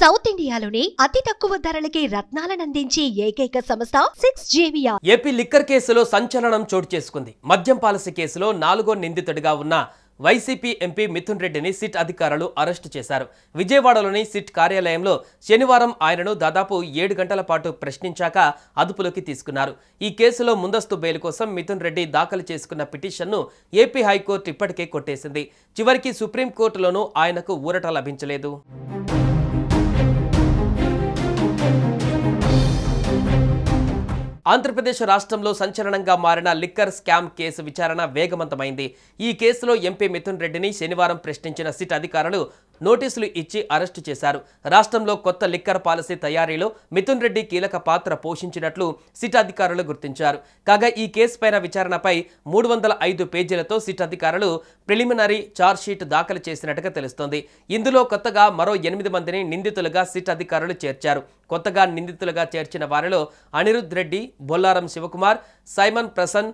South ఇండియాలోనే అతి తక్కువ ధరలకి రత్నాలనందించే ఏకైక సంస్థ 6JVR. ఏపీ లిక్కర్ కేసులో సంచలనం చోటు చేసుకుంది. మద్యం పాలసీ కేసులో 4వ నిందితుడిగా ఉన్న వైసీపీ ఎంపీ మిథున్ రెడ్డిని సిట్ అధికారులు అరెస్టు చేశారు. విజయవాడలోని సిట్ కార్యాలయంలో శనివారం ఆయనను దాదాపు 7 గంటల పాటు ప్రశ్నించాక అదుపులోకి తీసుకున్నారు. ఈ కేసులో ముందస్తు బెయిల్ కోసం మిథున్ రెడ్డి దాఖలు చేసుకున్న పిటిషన్ను ఏపీ హైకోర్టు ఇప్పటికే కొట్టేసింది. చివరికి సుప్రీంకోర్టులోనూ ఆయనకు ఊరట లభించలేదు. ఆంధ్రప్రదేశ్ రాష్ట్రంలో సంచలనంగా మారిన లిక్కర్ స్కామ్ కేసు విచారణ వేగవంతమైంది. ఈ కేసులో ఎంపీ మిథున్ రెడ్డిని శనివారం ప్రశ్నించిన సిట్ అధికారులు నోటీసులు ఇచ్చి అరెస్టు చేశారు. రాష్ట్రంలో కొత్త లిక్కర్ పాలసీ తయారీలో మిథున్ రెడ్డి కీలక పాత్ర పోషించినట్లు సిట్ అధికారులు గుర్తించారు. కాగా ఈ కేసుపైన విచారణపై 305 పేజీలతో సిట్ అధికారులు ప్రిలిమినరీ ఛార్జ్షీట్ దాఖలు చేసినట్టుగా తెలుస్తోంది. ఇందులో కొత్తగా మరో 8 మందిని నిందితులుగా సిట్ అధికారులు చేర్చారు. కొత్తగా నిందితులుగా చేర్చిన వారిలో అనిరుద్ రెడ్డి, బొల్లారం శివకుమార్, సైమన్ ప్రసన్,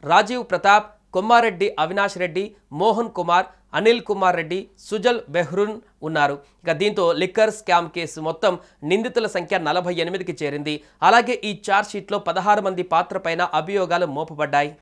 రాజీవ్ ప్రతాప్, కొమ్మారెడ్డి అవినాష్ రెడ్డి, మోహన్ కుమార్, అనిల్ కుమార్ రెడ్డి, సుజల్ బెహ్రున్ ఉన్నారు. ఇక దీంతో లిక్కర్ స్కామ్ కేసు మొత్తం నిందితుల సంఖ్య 48కి చేరింది. అలాగే ఈ ఛార్జ్షీట్లో 16 మంది పాత్రపైన అభియోగాలు మోపబడ్డాయి.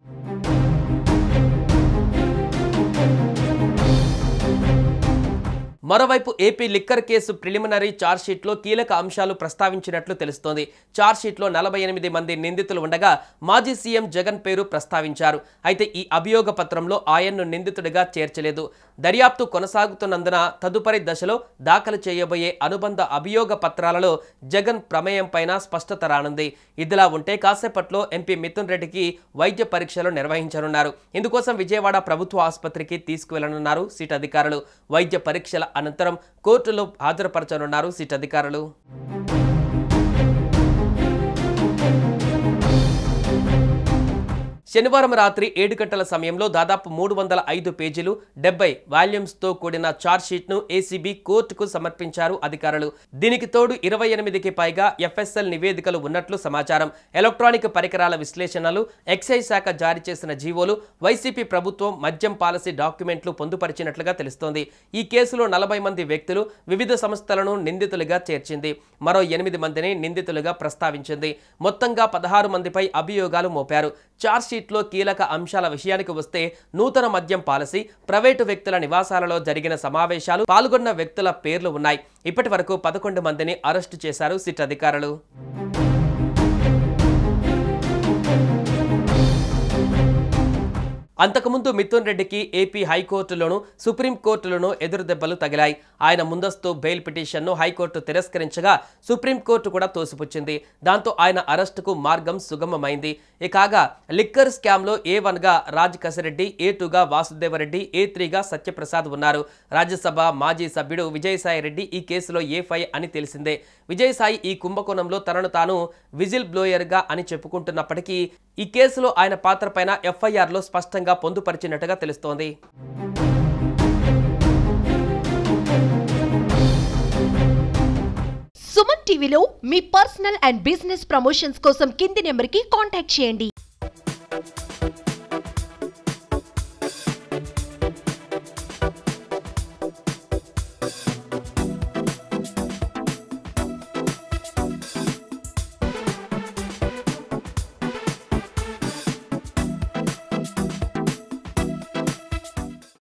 మరోవైపు ఏపీ లిక్కర్ కేసు ప్రిలిమినరీ ఛార్జ్షీట్లో కీలక అంశాలు ప్రస్తావించినట్లు తెలుస్తోంది. ఛార్జ్షీట్లో 48 మంది నిందితులు ఉండగా మాజీ సీఎం జగన్ పేరు ప్రస్తావించారు. అయితే ఈ అభియోగ పత్రంలో ఆయన్ను నిందితుడిగా చేర్చలేదు. దర్యాప్తు కొనసాగుతున్నందున తదుపరి దశలో దాఖలు చేయబోయే అనుబంధ అభియోగ పత్రాలలో జగన్ ప్రమేయం పైన స్పష్టత రానుంది. ఇదిలా ఉంటే కాసేపట్లో ఎంపీ మిథున్ రెడ్డికి వైద్య పరీక్షలు నిర్వహించనున్నారు. ఇందుకోసం విజయవాడ ప్రభుత్వ ఆసుపత్రికి తీసుకువెళ్లనున్నారు సిట్ అధికారులు. వైద్య పరీక్షల అనంతరం కోర్టులో హాజరుపరచనున్నారు సిట్ అధికారులు. శనివారం రాత్రి 7 గంటల సమయంలో దాదాపు 305 పేజీలు 70 వాల్యూమ్స్తో కూడిన ఛార్జ్షీట్ను ఏసీబీ కోర్టుకు సమర్పించారు అధికారులు. దీనికి తోడు 28కి పైగా ఎఫ్ఎస్ఎల్ నివేదికలు ఉన్నట్లు సమాచారం. ఎలక్ట్రానిక్ పరికరాల విశ్లేషణలు, ఎక్సైజ్ శాఖ జారీ చేసిన జీవోలు, వైసీపీ ప్రభుత్వం మద్యం పాలసీ డాక్యుమెంట్లు పొందుపరిచినట్లుగా తెలుస్తోంది. ఈ కేసులో 40 మంది వ్యక్తులు, వివిధ సంస్థలను నిందితులుగా చేర్చింది. మరో 8 మందిని నిందితులుగా ప్రస్తావించింది. మొత్తంగా 16 మందిపై అభియోగాలు మోపారు. ఛార్జ్షీట్లో కీలక అంశాల విషయానికి వస్తే నూతన మద్యం పాలసీ, ప్రైవేటు వ్యక్తుల నివాసాలలో జరిగిన సమావేశాలు, పాల్గొన్న వ్యక్తుల పేర్లు ఉన్నాయి. ఇప్పటి వరకు 11 మందిని అరెస్టు చేశారు సిట్ అధికారులు. అంతకుముందు మిథున్ రెడ్డికి ఏపీ హైకోర్టులోనూ సుప్రీంకోర్టులోనూ ఎదురుదెబ్బలు తగిలాయి. ఆయన ముందస్తు బెయిల్ పిటిషన్ను హైకోర్టు తిరస్కరించగా సుప్రీంకోర్టు కూడా తోసిపుచ్చింది. దాంతో ఆయన అరెస్టుకు మార్గం సుగమమైంది. కాగా లిక్కర్ స్కామ్లో A1గా రాజ్ కసిరెడ్డి, A2గా వాసుదేవరెడ్డి, A3గా సత్యప్రసాద్ ఉన్నారు. రాజ్యసభ మాజీ సభ్యుడు విజయసాయి రెడ్డి ఈ కేసులో A5 అని తెలిసిందే. విజయసాయి ఈ కుంభకోణంలో తనను తాను విజిల్ బ్లోయర్గా అని చెప్పుకుంటున్నప్పటికీ ఈ కేసులో ఆయన పాత్రపైన FIRలో స్పష్టంగా పొందుపరిచినట్టుగా తెలుస్తోంది. సుమన్ టీవీలో మీ పర్సనల్ అండ్ బిజినెస్ ప్రమోషన్స్ కోసం కింది నెంబర్కి కాంటాక్ట్ చేయండి.